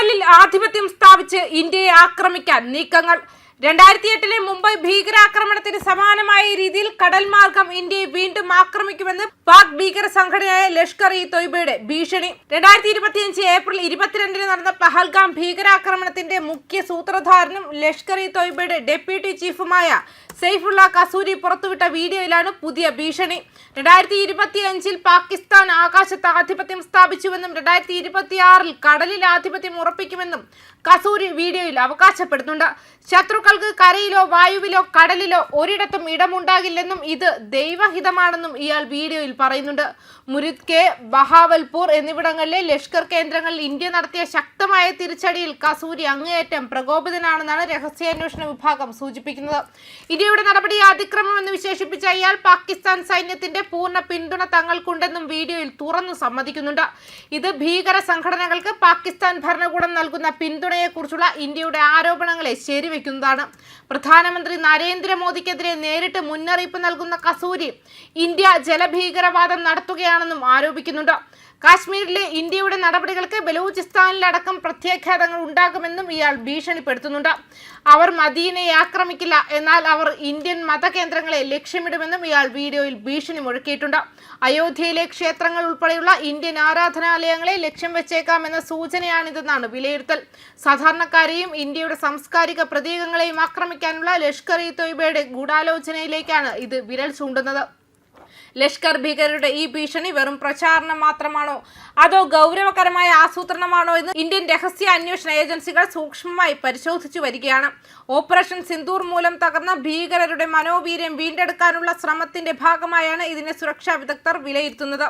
കടലിൽ ആധിപത്യം സ്ഥാപിച്ച് ഇന്ത്യയെ ആക്രമിക്കാൻ നീക്കങ്ങൾ. 2008 മുംബൈ ഭീകരാക്രമണത്തിന് സമാനമായ രീതിയിൽ കടൽ മാർഗം ഇന്ത്യയെ വീണ്ടും ആക്രമിക്കുമെന്ന് പാക് ഭീകര സംഘടനയായ ലഷ്കർ-ഇ-തൊയ്ബയുടെ ഭീഷണി. 2025 ഏപ്രിൽ 22 നടന്ന പഹൽഗാം ഭീകരാക്രമണത്തിന്റെ മുഖ്യ സൂത്രധാരനും ലഷ്കർ-ഇ-തൊയ്ബയുടെ ഡെപ്യൂട്ടി ചീഫുമായ സൈഫുള്ള കസൂരി പുറത്തുവിട്ട വീഡിയോയിലാണ് പുതിയ ഭീഷണി. 2025 പാകിസ്ഥാൻ ആകാശത്ത് ആധിപത്യം സ്ഥാപിച്ചുവെന്നും 2026 കടലിൽ ആധിപത്യം ഉറപ്പിക്കുമെന്നും കസൂരി വീഡിയോയിൽ അവകാശപ്പെടുന്നുണ്ട്. ശത്രുക്കൾക്ക് കരയിലോ വായുവിലോ കടലിലോ ഒരിടത്തും ഇടമുണ്ടാകില്ലെന്നും ഇത് ദൈവഹിതമാണെന്നും ഇയാൾ വീഡിയോയിൽ പറയുന്നുണ്ട്. മുരിദ് കെ, ബഹാവൽപൂർ എന്നിവിടങ്ങളിലെ ലഷ്കർ കേന്ദ്രങ്ങളിൽ ഇന്ത്യ നടത്തിയ ശക്തമായ തിരിച്ചടിയിൽ കസൂരി അങ്ങേയറ്റം പ്രകോപിതനാണെന്നാണ് രഹസ്യാന്വേഷണ വിഭാഗം സൂചിപ്പിക്കുന്നത്. ഇന്ത്യയുടെ നടപടി അതിക്രമം എന്ന് വിശേഷിപ്പിച്ച ഇയാൾ പാകിസ്ഥാൻ സൈന്യത്തിന്റെ പൂർണ്ണ പിന്തുണ തങ്ങൾക്കുണ്ടെന്നും വീഡിയോയിൽ തുറന്നു സമ്മതിക്കുന്നുണ്ട്. ഇത് ഭീകര സംഘടനകൾക്ക് പാകിസ്ഥാൻ ഭരണകൂടം നൽകുന്ന പിന്തുണയെക്കുറിച്ചുള്ള ഇന്ത്യയുടെ ആരോപണങ്ങളെ ശരിവെക്കുന്നതാണ്. പ്രധാനമന്ത്രി നരേന്ദ്രമോദിക്കെതിരെ നേരിട്ട് മുന്നറിയിപ്പ് നൽകുന്ന കസൂരി ഇന്ത്യ ജലഭീകരവാദം നടത്തുകയാണെന്നും ആരോപിക്കുന്നുണ്ട്. കാശ്മീരിലെ ഇന്ത്യയുടെ നടപടികൾക്ക് ബലൂചിസ്ഥാനിലടക്കം പ്രത്യാഘാതങ്ങൾ ഉണ്ടാകുമെന്നും ഇയാൾ ഭീഷണിപ്പെടുത്തുന്നുണ്ട്. അവർ മദീനയെ ആക്രമിക്കില്ല, എന്നാൽ അവർ ഇന്ത്യൻ മതകേന്ദ്രങ്ങളെ ലക്ഷ്യമിടുമെന്നും ഇയാൾ വീഡിയോയിൽ ഭീഷണി മുഴക്കിയിട്ടുണ്ട്. അയോധ്യയിലെ ക്ഷേത്രങ്ങൾ ഉൾപ്പെടെയുള്ള ഇന്ത്യൻ ആരാധനാലയങ്ങളെ ലക്ഷ്യം വെച്ചേക്കാമെന്ന സൂചനയാണിതെന്നാണ് വിലയിരുത്തൽ. സാധാരണക്കാരെയും ഇന്ത്യയുടെ സാംസ്കാരിക പ്രതീകങ്ങളെയും ആക്രമിക്കാനുള്ള ലഷ്കർ-ഇ-തൊയ്ബയുടെ ഗൂഢാലോചനയിലേക്കാണ് ഇത് വിരൽ ചൂണ്ടുന്നത്. ലഷ്കർ ഭീകരരുടെ ഈ ഭീഷണി വെറും പ്രചാരണം മാത്രമാണോ അതോ ഗൗരവകരമായ ആസൂത്രണമാണോ എന്ന് ഇന്ത്യൻ രഹസ്യ അന്വേഷണ ഏജൻസികൾ സൂക്ഷ്മമായി പരിശോധിച്ചു വരികയാണ്. ഓപ്പറേഷൻ സിന്ദൂർ മൂലം തകർന്ന ഭീകരരുടെ മനോവീര്യം വീണ്ടെടുക്കാനുള്ള ശ്രമത്തിന്റെ ഭാഗമായാണ് ഇതിനെ സുരക്ഷാ വിദഗ്ധർ വിലയിരുത്തുന്നത്.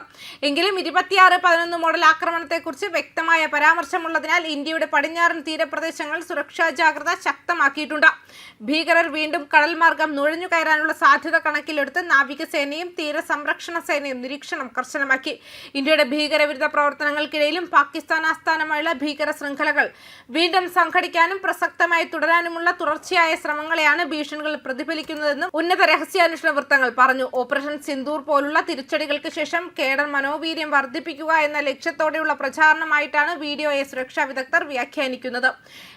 എങ്കിലും 26/11 മോഡൽ ആക്രമണത്തെക്കുറിച്ച് വ്യക്തമായ പരാമർശമുള്ളതിനാൽ ഇന്ത്യയുടെ പടിഞ്ഞാറൻ തീരപ്രദേശങ്ങൾ സുരക്ഷാ ജാഗ്രത ശക്തമാക്കിയിട്ടുണ്ട്. ഭീകരർ വീണ്ടും കടൽ മാർഗം നുഴഞ്ഞു കയറാനുള്ള സാധ്യത കണക്കിലെടുത്ത് നാവികസേനയും സംരക്ഷണ സേനയും നിരീക്ഷണം കർശനമാക്കി. ഇന്ത്യയുടെ ഭീകരവിരുദ്ധ പ്രവർത്തനങ്ങൾക്കിടയിലും പാകിസ്ഥാൻ ആസ്ഥാനമായുള്ള ഭീകര ശൃംഖലകൾ വീണ്ടും സംഘടിക്കാനും പ്രസക്തമായി തുടരാനുമുള്ള തുടർച്ചയായ ശ്രമങ്ങളെയാണ് ഭീഷണികൾ പ്രതിഫലിക്കുന്നതെന്നും ഉന്നത രഹസ്യാന്വേഷണ വൃത്തങ്ങൾ പറഞ്ഞു. ഓപ്പറേഷൻ സിന്ദൂർ പോലുള്ള തിരിച്ചടികൾക്ക് ശേഷം കേഡർ മനോവീര്യം വർദ്ധിപ്പിക്കുക എന്ന ലക്ഷ്യത്തോടെയുള്ള പ്രചാരണമായിട്ടാണ് വീഡിയോയെ സുരക്ഷാ വിദഗ്ധർ വ്യാഖ്യാനിക്കുന്നത്.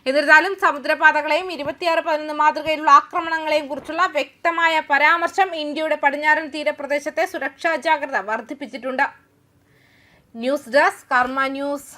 എന്നിരുന്നാലും സമുദ്രപാതകളെയും 26/11 മാതൃകയിലുള്ള ആക്രമണങ്ങളെയും കുറിച്ചുള്ള വ്യക്തമായ പരാമർശം ഇന്ത്യയുടെ പടിഞ്ഞാറൻ തീരപ്രദേശത്തെ സുരക്ഷാ ജാഗ്രത വർദ്ധിപ്പിച്ചിട്ടുണ്ട്. ന്യൂസ് ഡെസ്ക് കർമ്മ ന്യൂസ്.